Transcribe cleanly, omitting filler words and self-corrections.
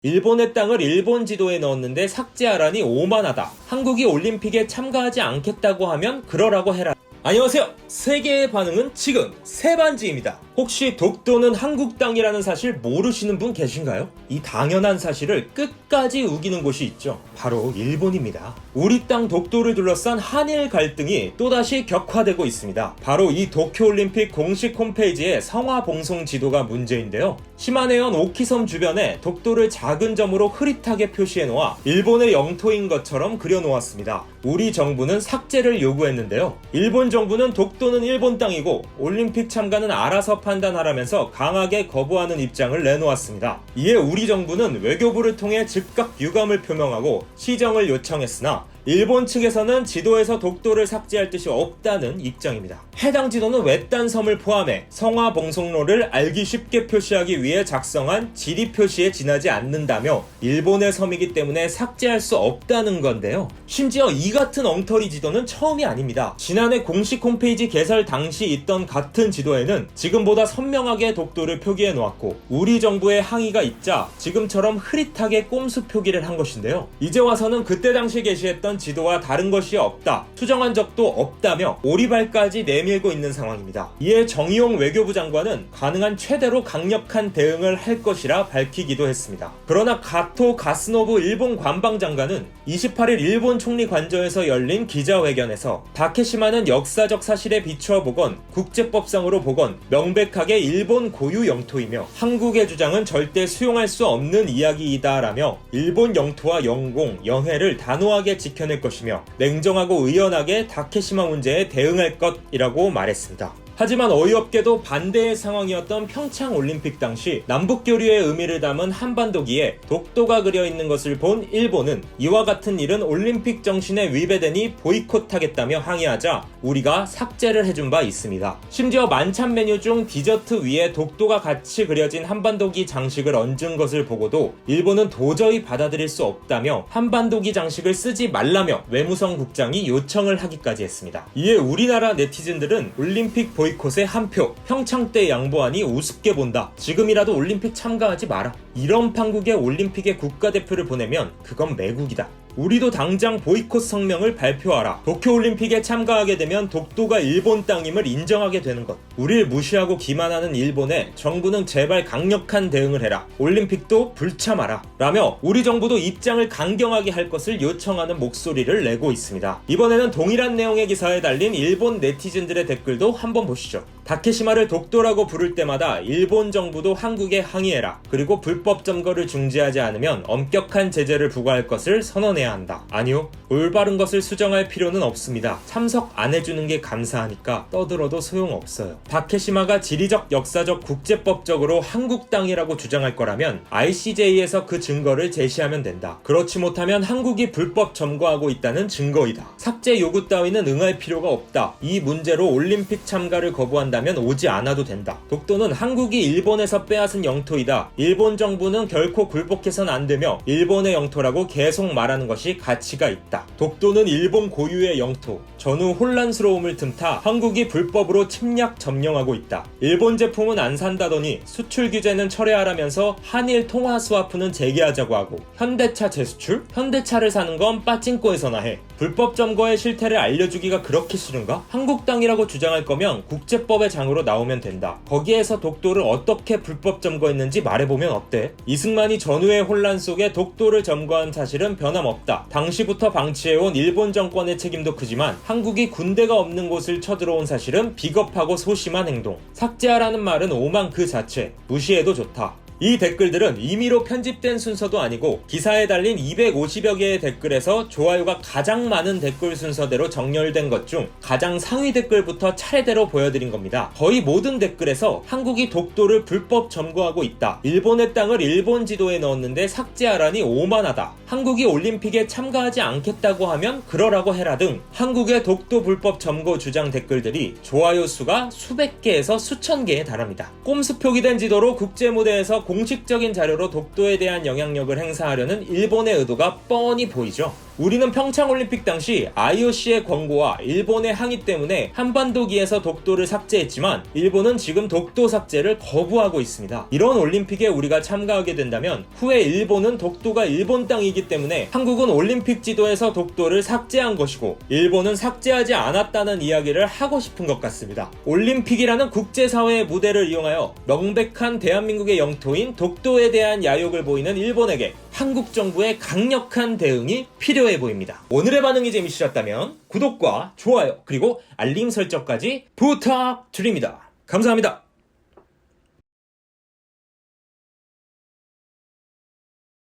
일본의 땅을 일본 지도에 넣었는데 삭제하라니 오만하다. 한국이 올림픽에 참가하지 않겠다고 하면 그러라고 해라. 안녕하세요. 세계의 반응은 지금 세반지입니다. 혹시 독도는 한국 땅이라는 사실 모르시는 분 계신가요? 이 당연한 사실을 끝까지 우기는 곳이 있죠. 바로 일본입니다. 우리 땅 독도를 둘러싼 한일 갈등이 또다시 격화되고 있습니다. 바로 이 도쿄올림픽 공식 홈페이지의 성화봉송 지도가 문제인데요. 시마네현 오키섬 주변에 독도를 작은 점으로 흐릿하게 표시해 놓아 일본의 영토인 것처럼 그려놓았습니다. 우리 정부는 삭제를 요구했는데요. 일본 정부는 독도는 일본 땅이고 올림픽 참가는 알아서 판단하라면서 강하게 거부하는 입장을 내놓았습니다. 이에 우리 정부는 외교부를 통해 즉각 유감을 표명하고 시정을 요청했으나 일본 측에서는 지도에서 독도를 삭제할 뜻이 없다는 입장입니다. 해당 지도는 외딴 섬을 포함해 성화봉송로를 알기 쉽게 표시하기 위해 작성한 지리 표시에 지나지 않는다며 일본의 섬이기 때문에 삭제할 수 없다는 건데요. 심지어 이 같은 엉터리 지도는 처음이 아닙니다. 지난해 공식 홈페이지 개설 당시 있던 같은 지도에는 지금보다 선명하게 독도를 표기해 놓았고 우리 정부의 항의가 있자 지금처럼 흐릿하게 꼼수 표기를 한 것인데요. 이제 와서는 그때 당시 게시했던 지도와 다른 것이 없다, 수정한 적도 없다며 오리발까지 내밀고 있는 상황입니다. 이에 정의용 외교부 장관은 가능한 최대로 강력한 대응을 할 것이라 밝히기도 했습니다. 그러나 가토 가스노부 일본 관방장관은 28일 일본 총리 관저에서 열린 기자회견에서 다케시마는 역사적 사실에 비추어 보건 국제법상으로 보건 명백하게 일본 고유 영토이며 한국의 주장은 절대 수용할 수 없는 이야기이다라며 일본 영토와 영공, 영해를 단호하게 지켜낼 것이며 냉정하고 의연하게 다케시마 문제에 대응할 것이라고 말했습니다. 하지만 어이없게도 반대의 상황이었던 평창 올림픽 당시 남북교류의 의미를 담은 한반도기에 독도가 그려있는 것을 본 일본은 이와 같은 일은 올림픽 정신에 위배되니 보이콧하겠다며 항의하자 우리가 삭제를 해준 바 있습니다. 심지어 만찬 메뉴 중 디저트 위에 독도가 같이 그려진 한반도기 장식을 얹은 것을 보고도 일본은 도저히 받아들일 수 없다며 한반도기 장식을 쓰지 말라며 외무성 국장이 요청을 하기까지 했습니다. 이에 우리나라 네티즌들은 올림픽 보이콧에 한 표, 평창 때 양보하니 우습게 본다. 지금이라도 올림픽 참가하지 마라. 이런 판국에 올림픽에 국가대표를 보내면 그건 매국이다. 우리도 당장 보이콧 성명을 발표하라. 도쿄올림픽에 참가하게 되면 독도가 일본 땅임을 인정하게 되는 것. 우릴 무시하고 기만하는 일본에 정부는 제발 강력한 대응을 해라. 올림픽도 불참하라. 라며 우리 정부도 입장을 강경하게 할 것을 요청하는 목소리를 내고 있습니다. 이번에는 동일한 내용의 기사에 달린 일본 네티즌들의 댓글도 한번 보시죠. 다케시마를 독도라고 부를 때마다 일본 정부도 한국에 항의해라. 그리고 불법 점거를 중지하지 않으면 엄격한 제재를 부과할 것을 선언해야 한다. 아니요, 올바른 것을 수정할 필요는 없습니다. 참석 안 해주는 게 감사하니까 떠들어도 소용없어요. 다케시마가 지리적, 역사적, 국제법적으로 한국 땅이라고 주장할 거라면 ICJ에서 그 증거를 제시하면 된다. 그렇지 못하면 한국이 불법 점거하고 있다는 증거이다. 삭제 요구 따위는 응할 필요가 없다. 이 문제로 올림픽 참가를 거부한다면 오지 않아도 된다. 독도는 한국이 일본에서 빼앗은 영토이다. 일본 정부는 결코 굴복해선 안 되며 일본의 영토라고 계속 말하는 것이 가치가 있다. 독도는 일본 고유의 영토. 전후 혼란스러움을 틈타 한국이 불법으로 침략 점령하고 있다. 일본 제품은 안 산다더니 수출 규제는 철회하라면서 한일 통화 스와프는 재개하자고 하고 현대차 재수출? 현대차를 사는 건 빠찡코에서나 해. 불법 점거의 실태를 알려주기가 그렇게 싫은가? 한국 땅이라고 주장할 거면 국제법의 장으로 나오면 된다. 거기에서 독도를 어떻게 불법 점거했는지 말해보면 어때? 이승만이 전후의 혼란 속에 독도를 점거한 사실은 변함없다. 당시부터 방치해온 일본 정권의 책임도 크지만 한국이 군대가 없는 곳을 쳐들어온 사실은 비겁하고 소심한 행동. 삭제하라는 말은 오만 그 자체. 무시해도 좋다. 이 댓글들은 임의로 편집된 순서도 아니고 기사에 달린 250여 개의 댓글에서 좋아요가 가장 많은 댓글 순서대로 정렬된 것 중 가장 상위 댓글부터 차례대로 보여드린 겁니다. 거의 모든 댓글에서 한국이 독도를 불법 점거하고 있다. 일본의 땅을 일본 지도에 넣었는데 삭제하라니 오만하다. 한국이 올림픽에 참가하지 않겠다고 하면 그러라고 해라 등 한국의 독도 불법 점거 주장 댓글들이 좋아요 수가 수백 개에서 수천 개에 달합니다. 꼼수 표기된 지도로 국제 무대에서 공식적인 자료로 독도에 대한 영향력을 행사하려는 일본의 의도가 뻔히 보이죠. 우리는 평창올림픽 당시 IOC의 권고와 일본의 항의 때문에 한반도기에서 독도를 삭제했지만 일본은 지금 독도 삭제를 거부하고 있습니다. 이런 올림픽에 우리가 참가하게 된다면 후에 일본은 독도가 일본 땅이기 때문에 한국은 올림픽 지도에서 독도를 삭제한 것이고 일본은 삭제하지 않았다는 이야기를 하고 싶은 것 같습니다. 올림픽이라는 국제사회의 무대를 이용하여 명백한 대한민국의 영토인 독도에 대한 야욕을 보이는 일본에게 한국 정부의 강력한 대응이 필요해 보입니다. 오늘의 반응이 재미있으셨다면 구독과 좋아요 그리고 알림 설정까지 부탁드립니다. 감사합니다.